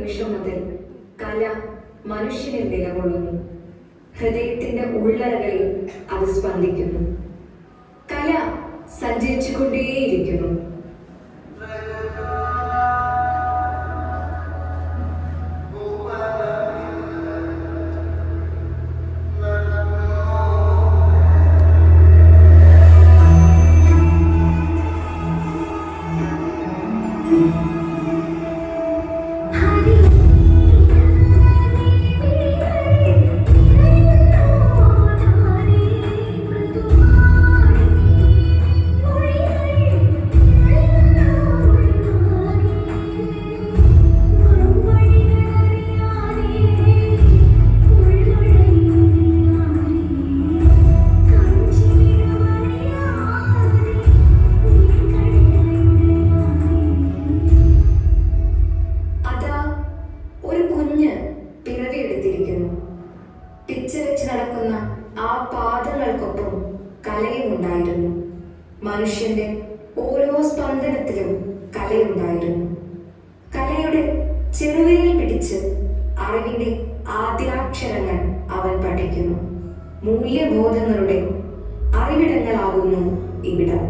നിമിഷം മുതൽ കല മനുഷ്യനിൽ നിലകൊള്ളുന്നു. ഹൃദയത്തിന്റെ ഉള്ളറകളിൽ അത് സ്പന്ദിക്കുന്നു. കല സഞ്ചരിച്ചുകൊണ്ടേയിരിക്കുന്നു. പിച്ചവെച്ച് നടക്കുന്ന ആ പാദങ്ങൾക്കൊപ്പം കലയുമുണ്ടായിരുന്നു. മനുഷ്യന്റെ ഓരോ സ്പന്ദനത്തിലും കലയുണ്ടായിരുന്നു. കലയുടെ ചെറുവിരൽ പിടിച്ച് അറിവിന്റെ ആദ്യാക്ഷരങ്ങൾ അവൻ പഠിക്കുന്നു. മൂല്യബോധങ്ങളുടെ അറിവിടങ്ങളാകുന്നു ഇവിടം.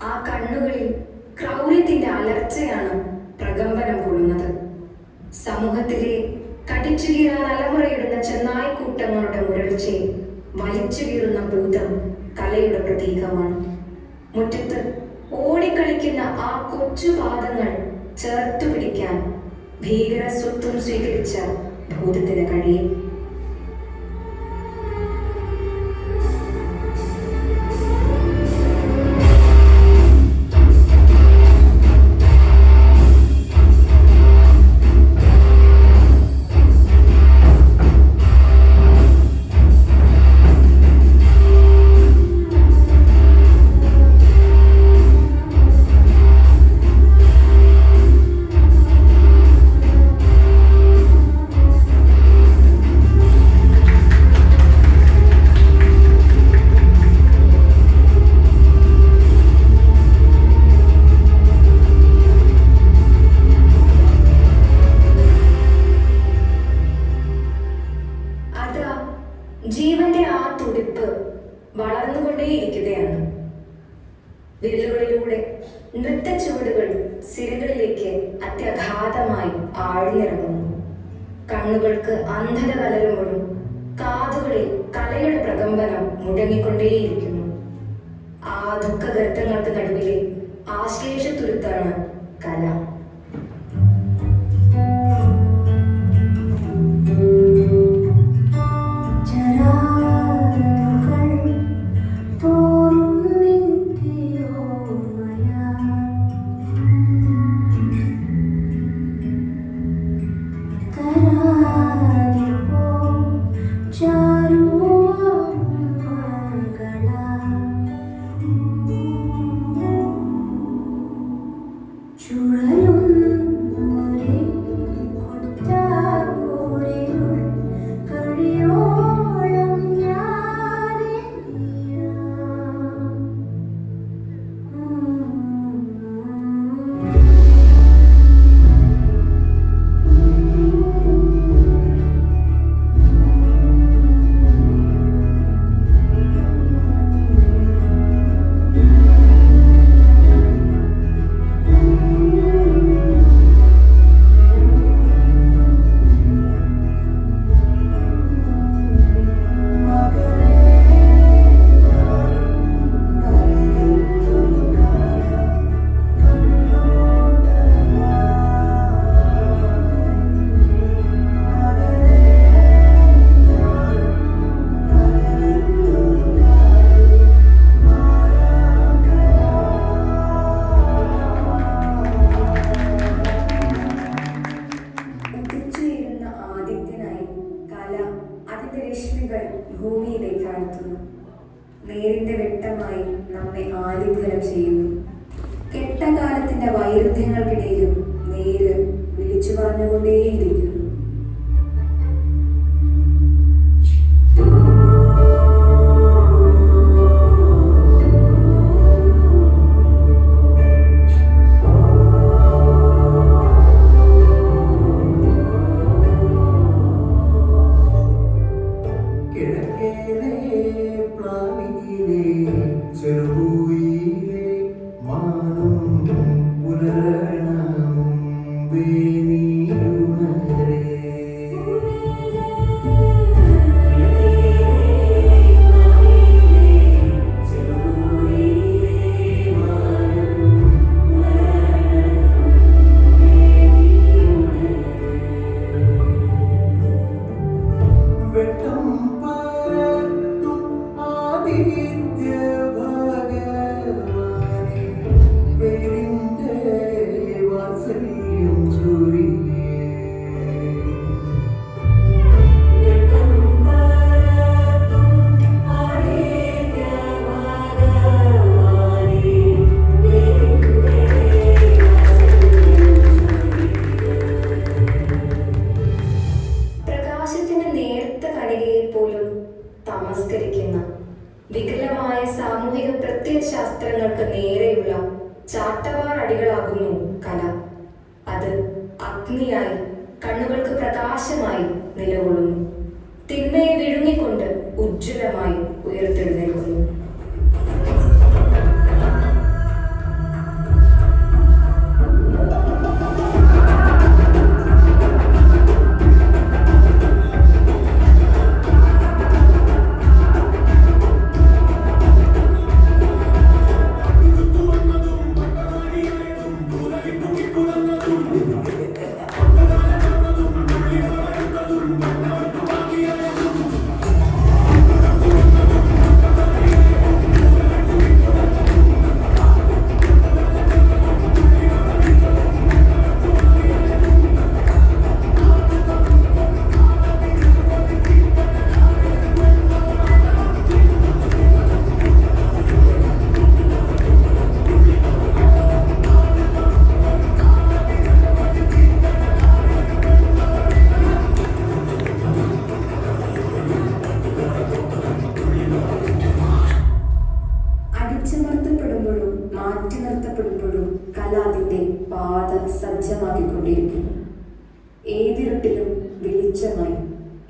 ആ കണ്ണുകളിൽ ക്രൗര്യത്തിന്റെ അലർച്ചയാണ് പ്രകമ്പനം കൊള്ളുന്നത്. സമൂഹത്തിലെ കടിച്ചു കീറാൻ അലമുറയിടുന്ന ചെന്നായ്ക്കൂട്ടങ്ങളുടെ മുരൾച്ചയെ വലിച്ചു കീറുന്ന ഭൂതം കലയുടെ പ്രതീകമാണ്. മുറ്റത്ത് ഓടിക്കളിക്കുന്ന ആ കൊച്ചു പാദങ്ങൾ ചേർത്തു പിടിക്കാൻ ഭീകര സ്വത്വം സ്വീകരിച്ച ഭൂതത്തിന് കഴിയും. ജീവന്റെ ആ തുടിപ്പ് വളർന്നുകൊണ്ടേയിരിക്കുകയാണ്. വിരലുകളിലൂടെ നൃത്തച്ചുവടുകൾ സിരകളിലേക്ക് അത്യഗാധമായി ആഴ്ന്നിറങ്ങുന്നു. കണ്ണുകൾക്ക് അന്ധത കലരുമ്പോഴും കാതുകളിൽ കലയുടെ പ്രകമ്പനം മുഴങ്ങിക്കൊണ്ടേയിരിക്കുന്നു. ആ ദുഃഖഗർത്തങ്ങൾക്ക് നടുവിലെ ആശ്ലേഷത്തുരുത്താണ് കല. നേരിന്റെ വെട്ടമായി നമ്മെ ആലിംഗനം ചെയ്യുന്നു. കെട്ടകാലത്തിന്റെ വൈരുദ്ധ്യങ്ങൾക്കിടയിലും നേര് വിളിച്ചു പറഞ്ഞുകൊണ്ടേയിരിക്കുന്നു. തമസ്കരിക്കുന്ന വികലമായ സാമൂഹിക പ്രത്യയശാസ്ത്രങ്ങൾക്ക് നേരെയുള്ള ചാട്ടവാറടികളാകുന്നു കല. അത് അഗ്നിയായി കണ്ണുകൾക്ക് പ്രകാശമായി നിലകൊള്ളുന്നു. തിന്മയെ വിഴുങ്ങിക്കൊണ്ട് ഉജ്ജ്വലമായി ഉയർത്തെഴുന്നേൽക്കുന്നു. മാറ്റി നിർത്തപ്പെടുമ്പോഴും കല അതിൻ്റെ പാത സജ്ജമാക്കിക്കൊണ്ടിരിക്കുന്നു. ഏതിരുട്ടിലും വെളിച്ചമായി,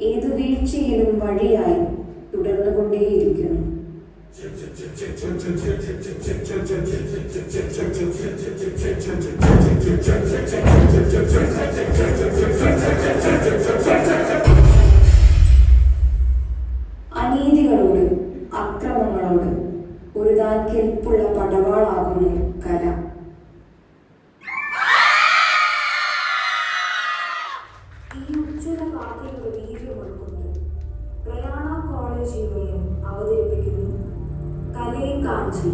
ഏതു വീഴ്ചയിലും വഴിയായി തുടർന്നുകൊണ്ടേയിരിക്കുന്നു. അനീതികളോട്, അക്രമങ്ങളോട് ഒരുതാൻ കെൽപ്പുള്ള പടവാളാകുന്നു കല. ഈ ഉജ്ജ്വല പാതയുടെ വീര്യം ഉൾക്കൊണ്ട് പ്രയാണ കോളേജ് യൂണിയൻ അവതരിപ്പിക്കുന്നു കലയെ കാഞ്ചി.